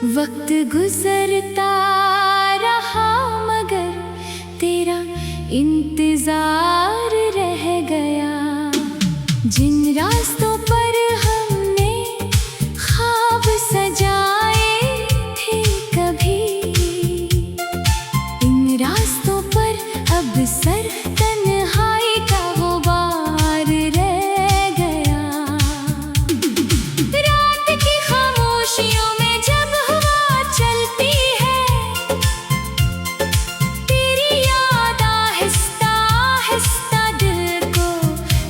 वक्त गुजरता रहा मगर तेरा इंतजार रह गया। जिन रास्तों पर हमने ख्वाब सजाए थे कभी, इन रास्तों पर अब सर तन्हाई का गुबार रह गया। रात की खामोशियों में जब हवा चलती है, तेरी याद आहिस्ता आहिस्ता दिल को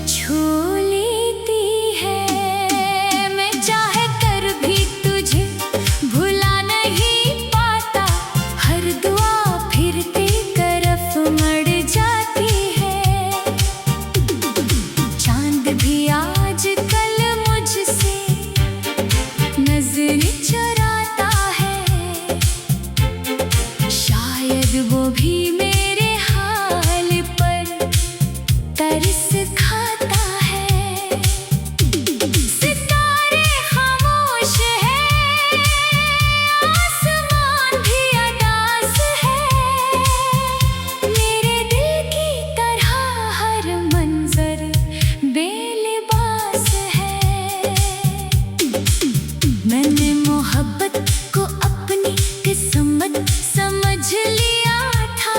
छू लेती है। मैं चाहे कर भी तुझे भुला नहीं पाता, हर दुआ फिर तेरी तरफ मड़ जाती है। चांद भी आज कल मुझसे नजर चुराता है, शायद वो भी मेरे हाल पर तरस खाता है। सितारे खामोश है, आसमान भी अदास है, मेरे दिल की तरह हर मंजर बेलिबास है। मैंने मोहब्बत को अपनी किस्मत समझ लिया था,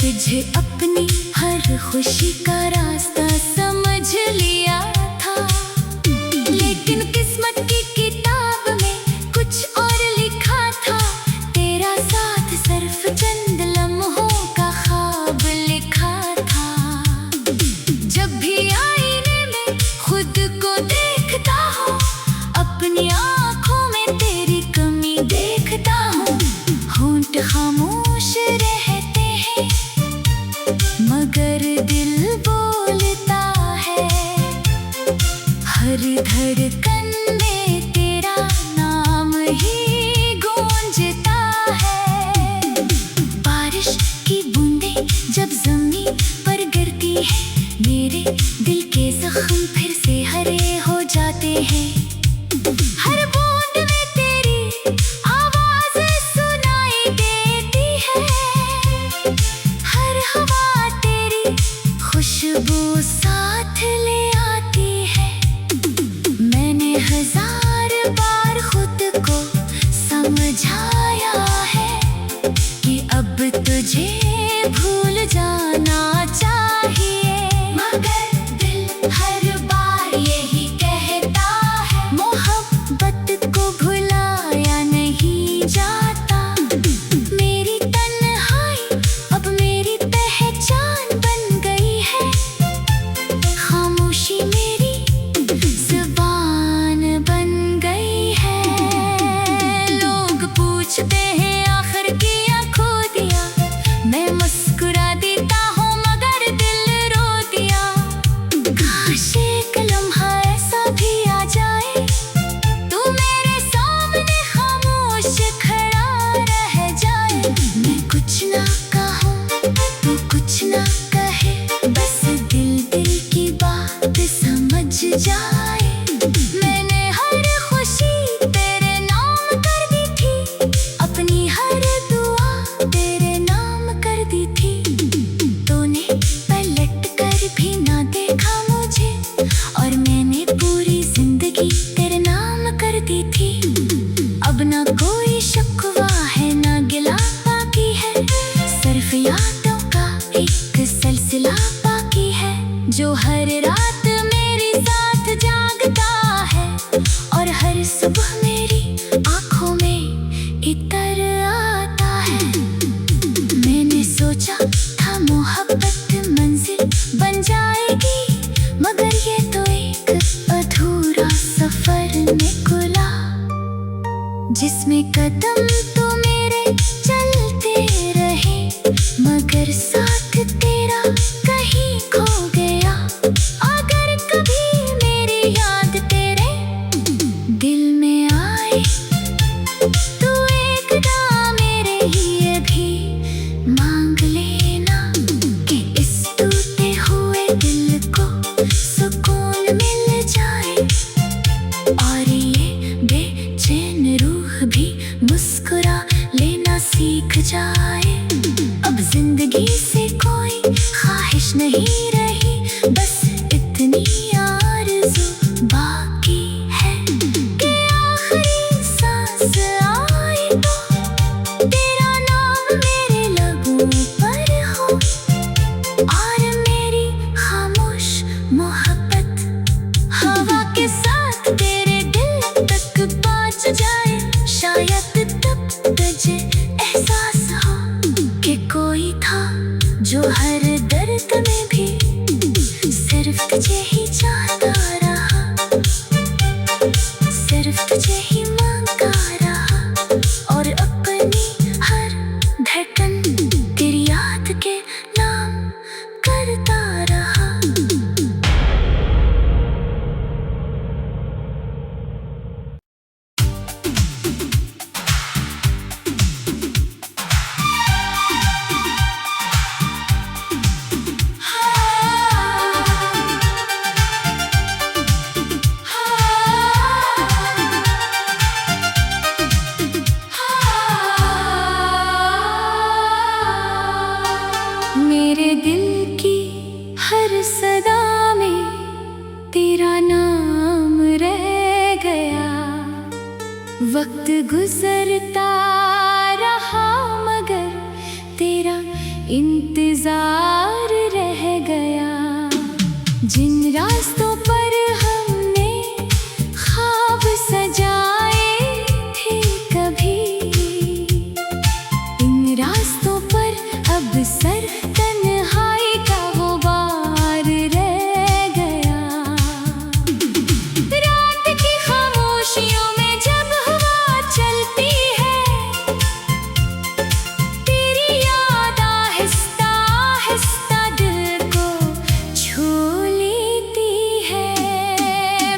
तुझे अपनी हर खुशी का रास्ता समझ लिया था। लेकिन किस्मत की किताब में कुछ और लिखा था, तेरा साथ सिर्फ चंद लम्हों का ख्वाब लिखा था। जब भी आईने में खुद को देखता हूँ, अपनी आँखों में तेरी कमी देखता हूँ। होंठ खामोश रहते हैं मगर दिल बोलता है, हर धड़कन में तेरा नाम ही गूंजता है। बारिश की बूंदें जब ज़मीन पर गिरती है, मेरे दिल के जख्म फिर से हरे हो जाते हैं। हर बूंद में तेरी आवाज़ सुनाई देती है, हर हवा तेरी खुशबू साथ ले आती है। मैंने हजार बार खुद को समझाया है कि अब तुझे भूल जाना चाहिए, मगर दिल हर बार यही कहता है, मोहब्बत को भुलाया नहीं जाता। मेरी तन्हाई अब मेरी पहचान बन गई है, खामोशी मेरी ज़ुबान बन गई है। लोग पूछते हैं आखिर किया खो दिया, मैं मुस्कुरा देता हूँ मगर दिल रो दिया। काश एक लम्हा ऐसा भी आ जाए, तू मेरे सामने खामोश खड़ा रह जाए। मैं कुछ ना कहूँ तू कुछ ना कहे, बस दिल दिल की बात समझ जाए। मैंने हर खुशी तेरे नाम कर दी थी, अपनी हर दुआ तेरे नाम कर दी थी। तूने पलट कर भी ना देखा मुझे, और मैंने पूरी जिंदगी तेरे नाम कर दी थी। अब ना कोई शिकवा है ना गिला बाकी है, सिर्फ यादों का एक सिलसिला बाकी है, जो हर रात मेरे साथ जागता है और हर सुबह मेरी आँखों में इतर आता है। मैंने सोचा था मोहब्बत मंजिल बन जाएगी, मगर ये तो एक अधूरा सफर निकला, जिसमें कदम तो मेरे चलते रहे मगर साथ तेरा कहीं खो गया। अगर कभी मेरी याद तेरे दिल में आए, तो एक ना मेरे लिए भी मांग लेना, कि इस टूटे हुए दिल को सुकून मिल जाए और ये बेचैन रूह भी जाए। अब जिंदगी से कोई ख्वाहिश नहीं रही, बस इतनी आरज़ू बाकी है कि आखिरी सांस आए तो तेरा नाम मेरे लबों पर हो, और मेरी खामोश मोहब्बत हवा के साथ तेरे दिल तक पहुंच जाए। शायद तब तुझे एहसास हो कि कोई था जो हर दर्द में भी सिर्फ तुझे ही चाहता रहा, सिर्फ तुझे ही मांगता रहा, और अपनी हर धड़कन तेरी याद के नाम करता रहा। मेरे दिल की हर सदा में तेरा नाम रह गया। वक्त गुजरता रहा मगर तेरा इंतजार रह गया। जिन रास्तों पर हमने ख्वाब सजाए थे कभी, इन रास्तों पर अब सर तन्हाई का गुबार रह गया। रात की खामोशियों में जब हवा चलती है, तेरी याद आहिस्ता आहिस्ता दिल को छू लेती है।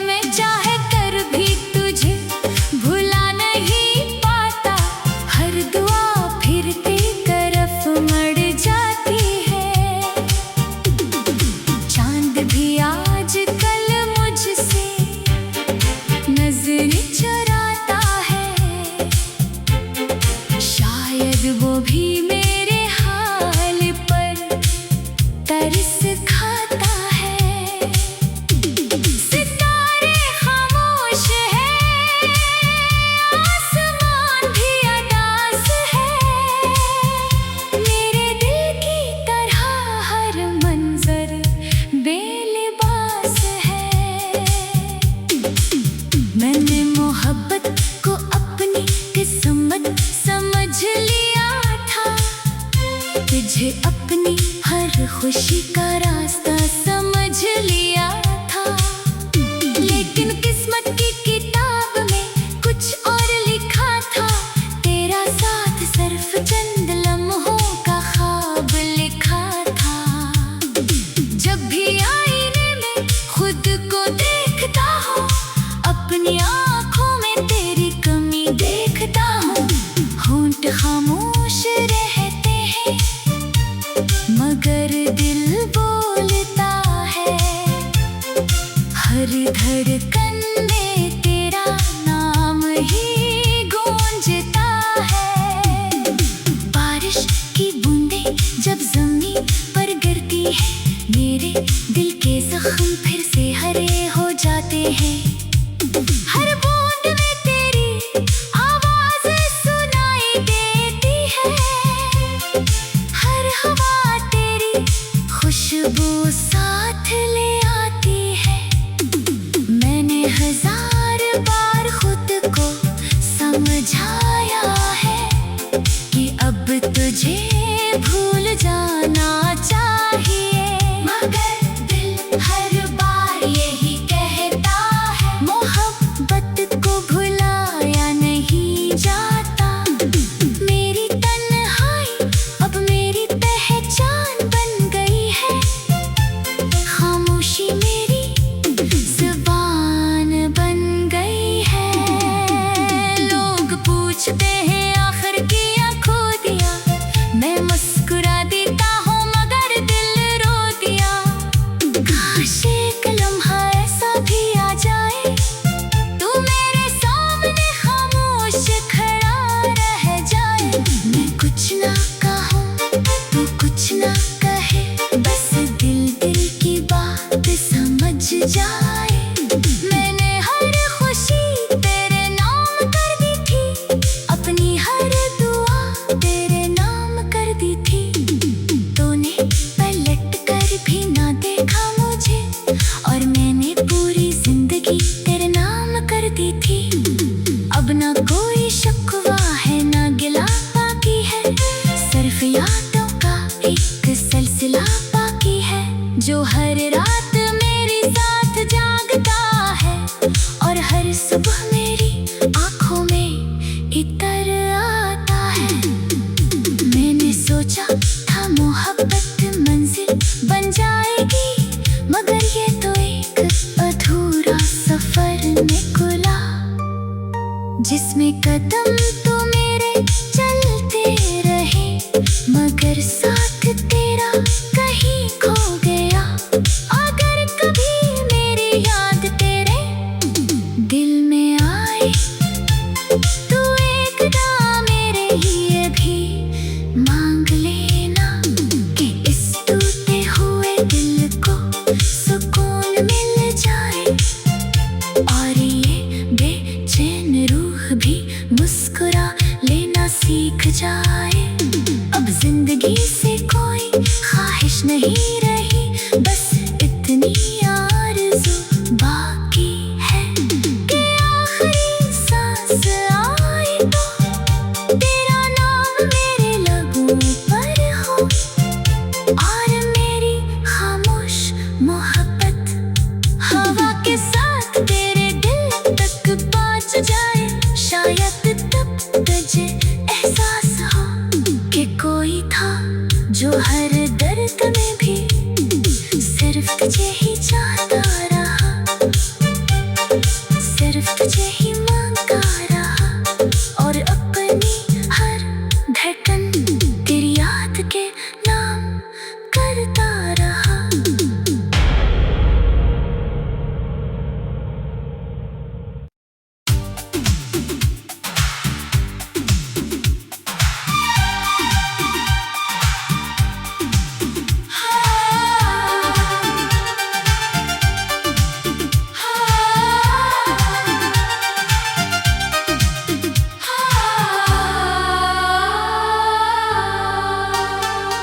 मैं चाहे कर भी तुझे भुला नहीं पाता, हर दुआ फिर तेरी तरफ मड़ जाती है। चांद भी आज कल मुझसे नजर चुराता है, शायद वो भी मेरे हाल पर तरस खाता है। सितारे खामोश है, आसमान भी अदास है, मेरे दिल की तरह हर मंजर बेलिबास है। मैंने मोहब्बत को अपनी किस्मत समझ लिया था, तुझे अपनी हर खुशी का रास्ता समझ लिया था। लेकिन किस्मत की किताब में कुछ और लिखा था, तेरा साथ सिर्फ चंद लम्हों का ख्वाब लिखा था। जब भी आईने में खुद को देखता हूँ, अपनी आँखों में तेरी कमी देखता हूँ। होंठ खामोश रहते हैं मगर दिल बोलता है, हर धड़कन में तेरा नाम ही गूंजता है। बारिश की बूंदें जब जमीन पर गिरती है, मेरे दिल के जख्म फिर से हरे हो जाते हैं। हर बूंद में तेरी आवाज़ सुनाई देती है, हर हवा तेरी खुशबू साथ ले आती है। मैंने हजार बार खुद को समझाया है कि अब तुझे भूल जाना चाहिए, मगर दिल हर बार यही कहता है, मोहब्बत को भुलाया नहीं जाता। मेरी तन्हाई अब मेरी पहचान बन गई है, खामोशी मेरी ज़ुबान बन गई है। लोग पूछते हैं आखिर किया खो दिया, मैं मुस्कुरा देता हूँ मगर दिल रो दिया। काश एक लम्हा ऐसा भी आ जाए, तू मेरे सामने खामोश खड़ा रह जाए। मैं कुछ ना जिसमें कदम तो मेरे चलते रहे, मगर साथ तेरा कहीं खो गया। अगर कभी मेरी याद तेरे दिल में आए तो एकदा मेरे लिए भी मांग लेना कि इस टूटे हुए दिल को सुकून मिल जाए और ये बेचैन रूह भी मुस्कुरा लेना सीख जाए। अब जिंदगी से कोई ख्वाहिश नहीं रही, बस इतनी आरज़ू बाकी है कि आखिरी सांस आए तो तेरा नाम मेरे लबों पर हो और मेरी खामोश मोहब्बत हवा के साथ तेरे दिल तक पहुंच जाए। शायद तब तुझे एहसास हो कि कोई था जो हर दर्द में भी सिर्फ तुझे ही चाहता रहा, सिर्फ तुझे ही मांगता रहा और अपनी हर धड़कन तेरी याद के नाम करता रहा।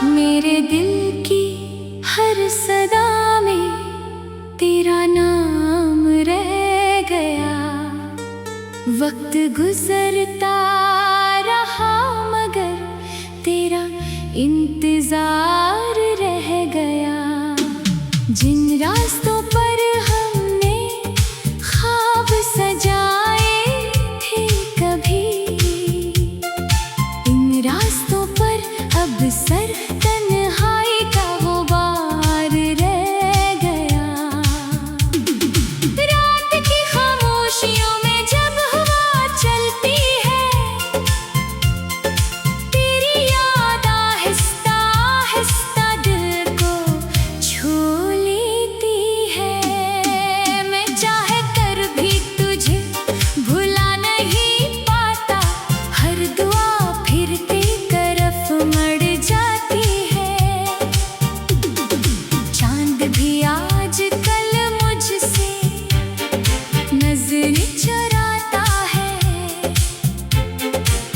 मेरे दिल की हर सदा में तेरा नाम रह गया। वक्त गुजरता रहा मगर तेरा इंतजार रह गया। जिन रास्तों पर हमने ख्वाब सजाए थे कभी, इन रास्तों पर अब सर तन्हाई का गुबार रह गया। रात की खामोशियों में जब हवा चलती है, तेरी याद आहिस्ता आहिस्ता दिल को छू लेती है। मैं चाहे कर भी तुझे भुला नहीं पाता, हर दुआ फिर तेरी तरफ मड़ जाती है। चांद भी आज कल मुझसे नजर चुराता है,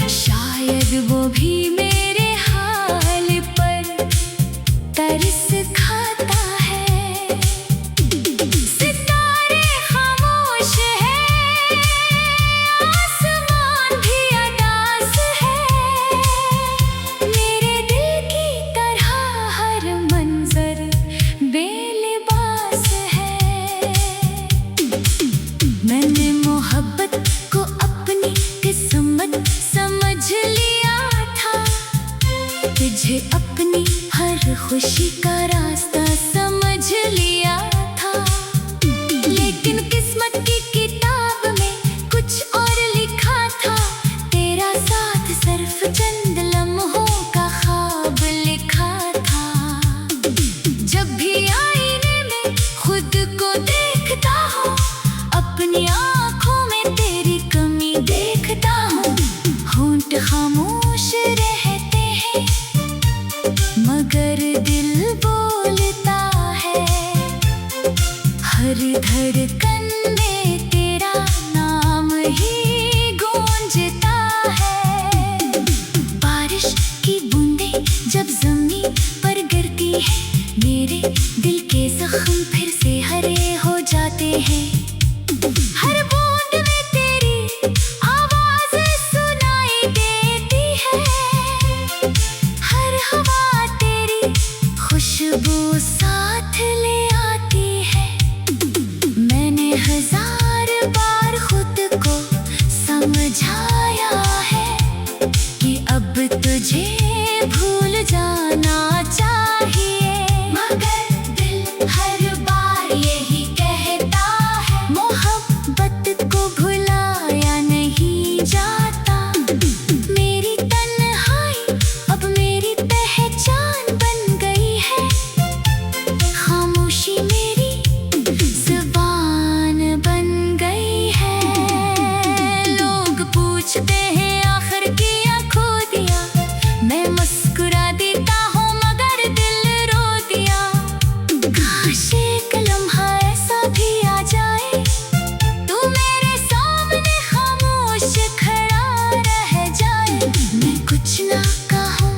शायद वो भी मेरे हाल पर तरस खाता है। सितारे खामोश है, आसमान भी अदास है, मेरे दिल की तरह हर मंजर बेलिबास है। मैंने मोहब्बत को अपनी किस्मत समझ लिया था, तुझे अपनी हर खुशी का रास्ता समझ लिया था। लेकिन किस्मत की किताब में कुछ और लिखा था, तेरा साथ सिर्फ चंद लम्हों का ख्वाब लिखा था। जब भी आईने में खुद को देखता हूँ, अपनी आँखों में तेरी कमी देखता हूँ। होंठ खामोश रहते हैं मगर दिल बोलता है, हर धड़कन में तेरा नाम ही गूंजता है। बारिश की बूंदें जब जमीन पर गिरती है, मेरे दिल के जख्म फिर से हरे हो जाते हैं। हर बूंद में तेरी आवाज सुनाई देती है, हर हवा तेरी खुशबू साथ ले आती है। मैंने हजार बार खुद को समझाया है कि अब तुझे भूल जाना चाहिए, मगर दिल हर बार यही कहता है, मोहब्बत को भुलाया नहीं पूछते हैं आखिर किया खो दिया। मैं मुस्कुरा देता हूँ मगर दिल रो दिया। काश एक लम्हा ऐसा भी आ जाए, तू मेरे सामने खामोश खड़ा रह जाए। मैं कुछ ना कहूँ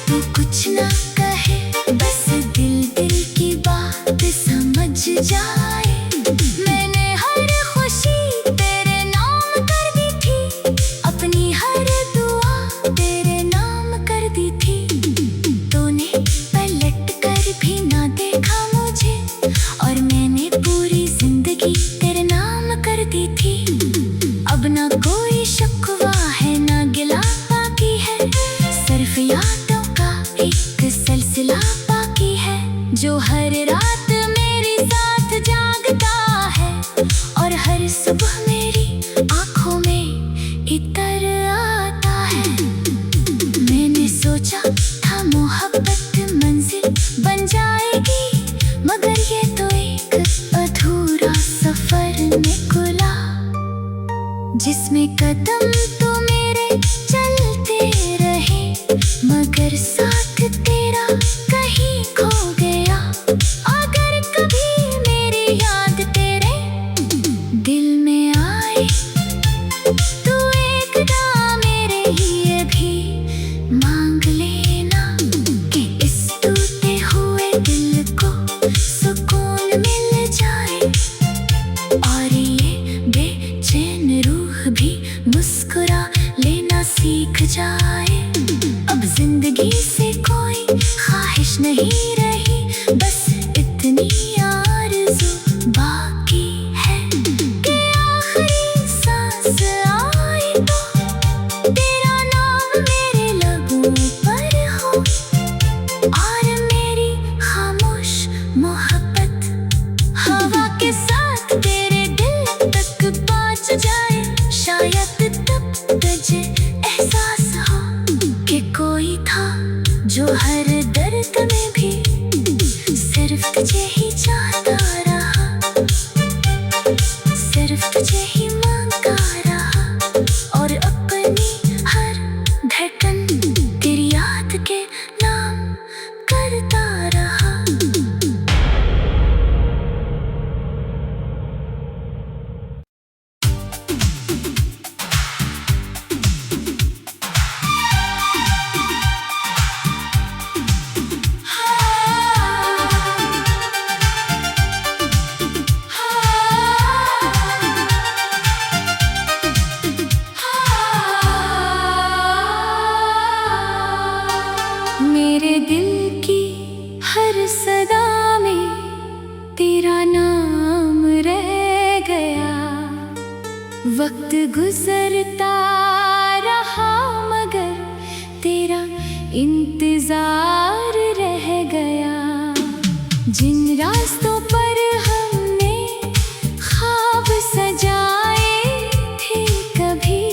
तू कुछ ना कहे, बस दिल दिल की बात समझ जाए। मैंने हर खुशी तेरे नाम कर दी थी, अपनी हर दुआ तेरे नाम कर दी थी। तूने पलट कर भी ना देखा मुझे, और मैंने पूरी जिंदगी तेरे नाम कर दी थी। अब ना कोई शिकवा है ना गिला बाकी है, सिर्फ यादों का एक सिलसिला बाकी है, जो हर रात मेरे साथ जागता है और हर सुबह मेरी आंखों में इतर आता है। मैंने सोचा था मोहब्बत मंजिल बन जाएगी, मगर ये तो एक अधूरा सफर निकला, जिसमें कदम तो मेरे चलते रहे मगर साथ तेरा कहीं खो गया। अगर कभी मेरी याद तेरे दिल में आए, तू एक ना मेरे लिए भी मांग लेना, कि इस टूटे हुए दिल को सुकून मिल जाए, और ये बेचैन रूह भी मुस्कुरा लेना सीख जाए। अब जिंदगी से कोई ख्वाहिश नहीं रही, बस इतनी आरज़ू बाकी है कि आखिरी सांस आए तो तेरा नाम मेरे लबों पर हो, और मेरी खामोश मोहब्बत हवा के साथ तेरे दिल तक पहुंच जाए। शायद तब तुझे एहसास हो कि कोई था जो हर दर्द में भी सिर्फ तुझे ही चाहता रहा, सिर्फ तुझे ही मांगता रहा, और अपनी हर धड़कन तेरी याद के नाम करता रहा। मेरे दिल की हर सदा में तेरा नाम रह गया। वक्त गुजरता रहा मगर तेरा इंतजार रह गया। जिन रास्तों पर हमने ख्वाब सजाए थे कभी,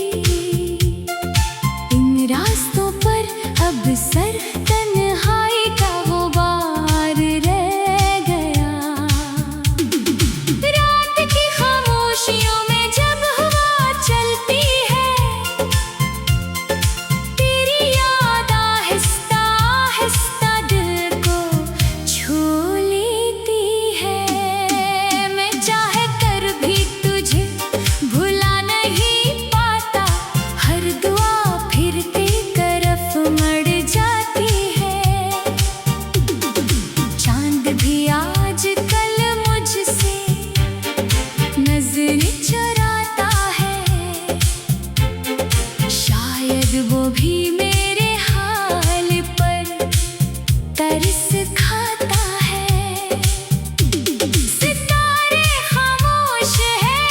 इन रास्तों पर अब सर तन्हाई का गुबार रह गया। रात की खामोशियों में जब हवा चलती है, तेरी याद आहिस्ता आहिस्ता दिल को छू लेती है। मैं चाहे कर भी तुझे भुला नहीं पाता, हर दुआ फिर तेरी तरफ मड़ जाती है। चांद भी आज कल मुझसे नजर चुराता है, शायद वो भी मेरे हाल पर तरस खाता है। सितारे खामोश है,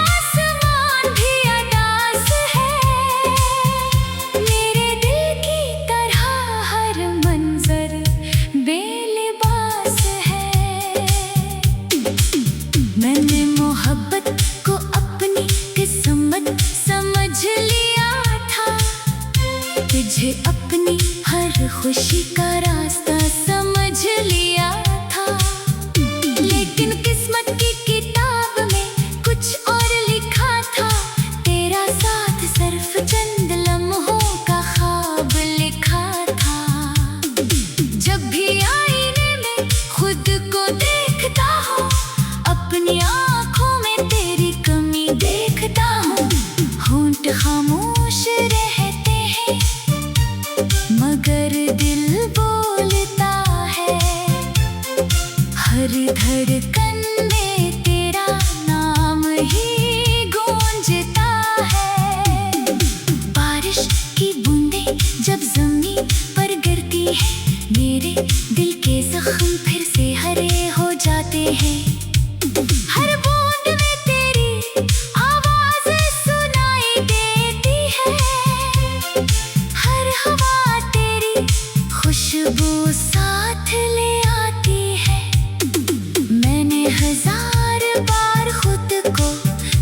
आसमान भी अदास है, मेरे दिल की तरह हर मंजर बेलिबास है। मैंने मोहब्बत को अपनी किस्मत समझ लिया था, तुझे अपनी हर खुशी का रास्ता समझ लिया था। लेकिन किस्मत की किताब में कुछ और लिखा था, तेरा होंठ खामोश रहते हैं, मगर दिल बोलता है। हर धड़कन में तेरा नाम ही गूंजता है। बारिश की बूंदें जब जमीन पर गिरती है, मेरे दिल के जख्म फिर से हरे हो जाते हैं। हर बूंद में तेरी आवाज सुनाई देती है, हर हवा तेरी खुशबू साथ ले आती है। मैंने हजार बार खुद को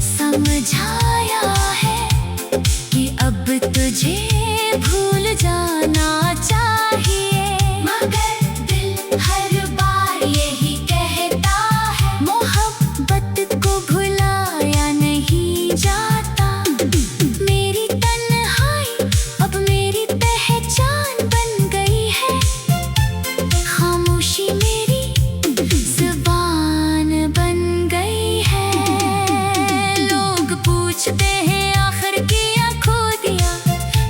समझाया है कि अब तुझे भूल जाना चाहिए, मगर दिल हर बार यही कहता है, मोहब्बत को भुलाया नहीं जाता। मेरी तन्हाई अब मेरी पहचान बन गई है, खामोशी मेरी ज़ुबान बन गई है। लोग पूछते हैं आखिर किया खो दिया,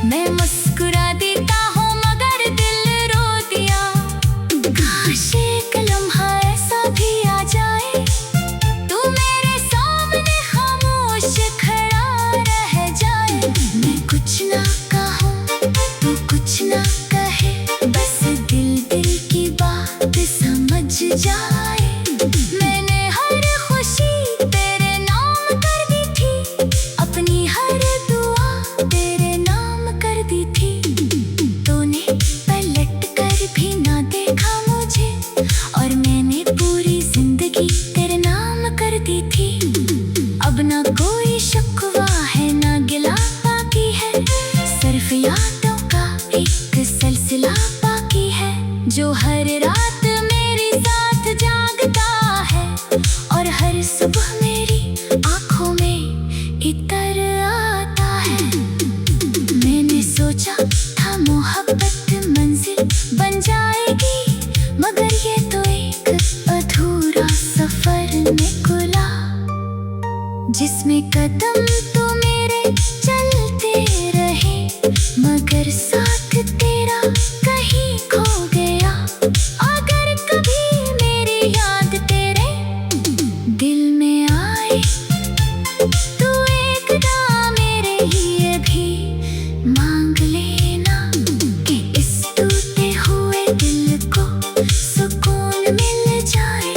मैं मुस्कुरा देता हूँ मगर दिल रो दिया। काश एक लम्हा ऐसा भी आ जाए, तू मेरे सामने खामोश खड़ा रह जाए। मैं कुछ ना कहूँ तू कुछ ना कहे, बस दिल दिल की बात समझ जाए। मैंने हर खुशी तेरे नाम कर दी थी, अपनी हर दुआ तेरे नाम कर दी थी। तूने पलट कर भी ना देखा मुझे, और मैंने पूरी जिंदगी तेरे नाम कर दी थी। अब ना कोई शिकवा है ना गिला बाकी है, सिर्फ यादों का एक सिलसिला बाकी है, जो हर रात मेरे साथ जागता है, और हर सुबह मेरी आँखों में इतर आता है। मैंने सोचा था मोहब्बत मंजिल बन जाएगी, मगर ये तो एक अधूरा सफर निकला, जिसमें कदम तो मेरे चलते रहे, मगर साथ तेरा कहीं खो गया। अगर कभी मेरी याद तेरे दिल में आए, तो एक ना मेरे लिए भी मांग लेना, कि इस टूटे हुए दिल को सुकून मिल जाए,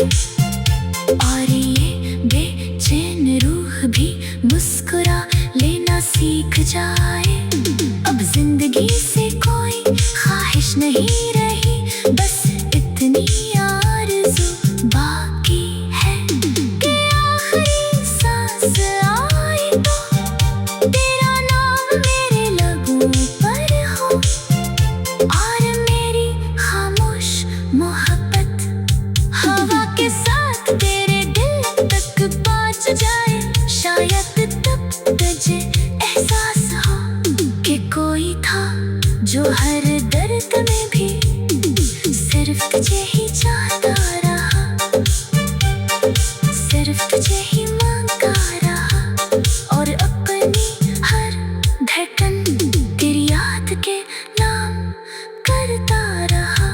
और ये बेचैन रूह भी मुस्कुरा लेना सीख जाए। अब जिंदगी से कोई ख्वाहिश नहीं रही, बस इतनी आरज़ू बाकी है कि आखिरी सांस आए तो तेरा नाम मेरे लबों पर हो, और मेरी खामोश मोहब्बत हवा के साथ तेरे दिल तक पहुंच जाए। शायद तब तुझे एहसास हो कि कोई था जो हर दर्द में भी सिर्फ तुझे ही चाहता रहा, सिर्फ तुझे ही मांगता रहा, और अपनी हर धड़कन तेरी याद के नाम करता रहा।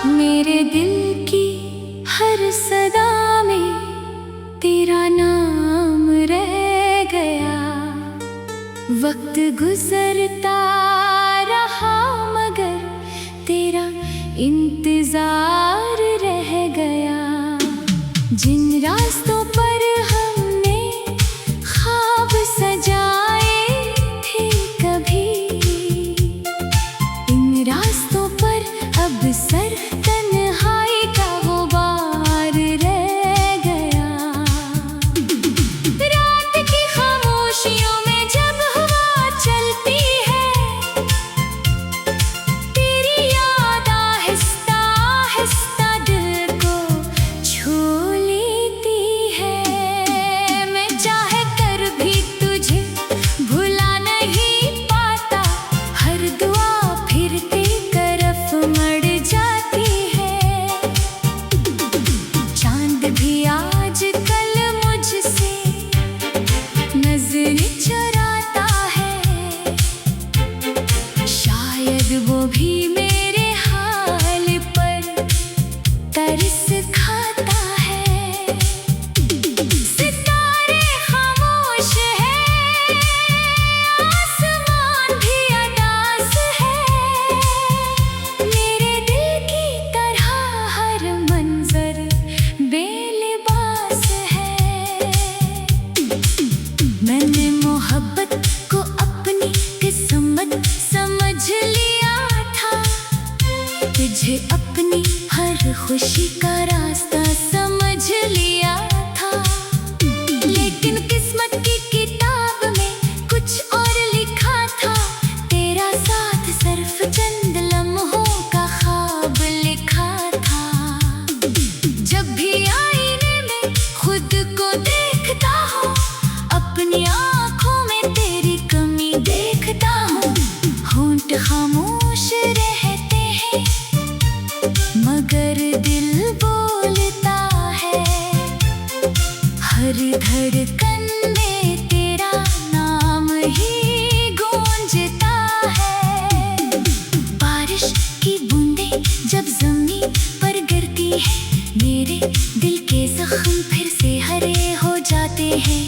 मेरे दिल की हर सदा में तेरा नाम रह गया, वक्त गुजरता रहा मगर तेरा इंतजार रह गया। जिन रास्तों पर हमने ख्वाब सजाए थे कभी, इन रास्तों पर अब सर तन्हाई का गुबार रह गया। रात की खामोशियों में जब हवा चलती है, खुद वो भी मेरे हाल पर तरस खाता है। सितारे खामोश है, आसमान भी अदास है। मेरे दिल की तरह हर मंजर बेलिबास है। मैंने मोहब्बत को अपनी किस्मत समझ लिया था। तुझे अपनी हर खुशी का रास्ता समझ लिया था। लेकिन किस्मत की किताब में कुछ और लिखा था। तेरा साथ सिर्फ चंद लम्हों का ख्वाब लिखा था। जब भी आईने में खुद को देखता हूँ, अपनी आँखों में तेरी कमी देखता हूँ। होंठ खामोश रहते हैं मगर दिल बोलता है। हर धड़कन में तेरा नाम ही गूंजता है। बारिश की बूंदें जब ज़मीन पर गिरती है, मेरे दिल के जख्म फिर से हरे हो जाते हैं।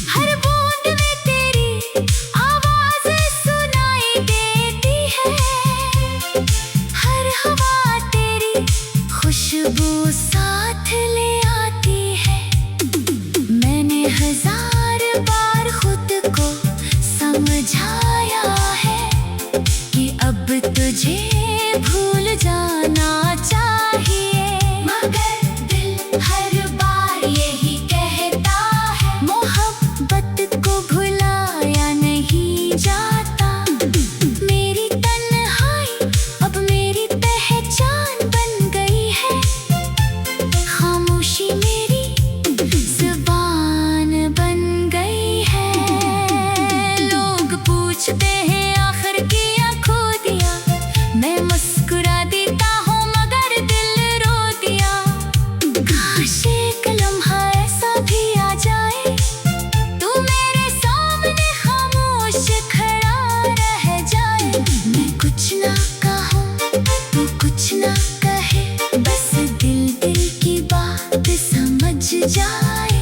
हर बूंद में तेरी आवाज़ सुनाई देती है। हर हवा तेरी खुशबू साथ ले आती है। मैंने हजार बार खुद को समझाया है कि अब तुझे भूल जाना चाहिए, मगर दिल हर बार यही कहता है। मोहब्बत को भुलाया नहीं जाता। मेरी तन्हाई अब मेरी पहचान बन गई है। खामोशी मेरी ज़ुबान बन गई है। लोग पूछते हैं आखिर किया खो दिया। मैं मुस्कुरा देता हूँ मगर दिल रो दिया। काश एक लम्हा ऐसा भी आ जाए, तू मेरे सामने खामोश खड़ा रह जाए। मैं कुछ ना कहूँ, तू कुछ ना कहे, बस दिल दिल की बात समझ जाए।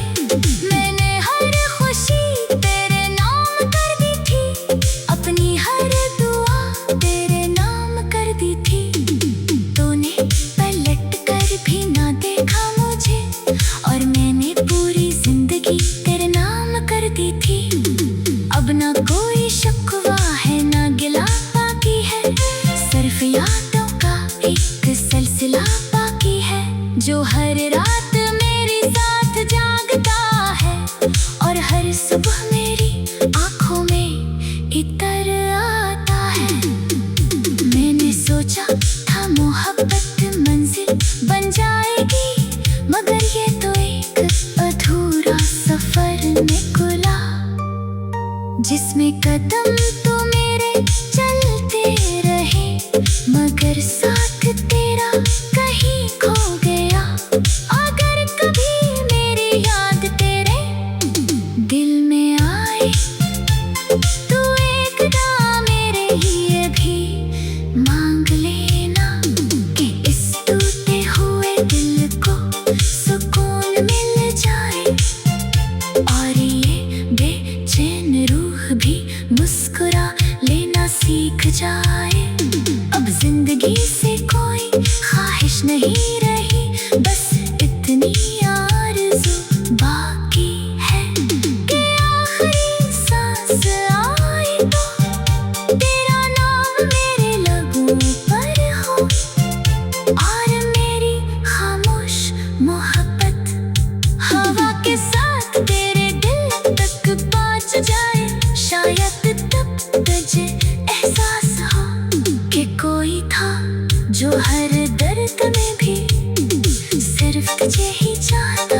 मैंने हर खुशी तेरे नाम कर दी थी, अपनी हर दुआ तेरे नाम कर दी थी। तूने पलट कर भी ना देखा मुझे, और मैंने पूरी जिंदगी तेरे नाम कर दी थी। अब ना कोई शिकवा है ना गिला बाकी है, सिर्फ यादों का एक सिलसिला बाकी है। जो हर रात मेरे साथ जागता है, और हर सुबह मेरी आँखों में इतर आता है। मैंने सोचा था मोहब्बत मंजिल बन जाएगी, मगर ये तो एक अधूरा सफर निकला, जिसमें कदम तो मेरे चलते रहे, मगर साथ तेरा कहीं खो गया। अगर कभी मेरी याद तेरे दिल में आए, तो एक ना मेरे लिए भी मांग लेना कि इस टूटे हुए दिल को सुकून मिल जाए, और ये बेचैन रूह भी मुस्कुरा लेना सीख जाए। अब जिंदगी से कोई ख्वाहिश नहीं रही, बस इतनी आरज़ू बाकी है कि आखिरी सांस आए तो तेरा नाम मेरे लबों पर हो, और मेरी खामोश मोहब्बत हवा के साथ तेरे दिल तक पहुंच जाए। शायद तब तुझे एहसास हो कि कोई था जो हर दर्द में भी सिर्फ तुझे ही चाहता।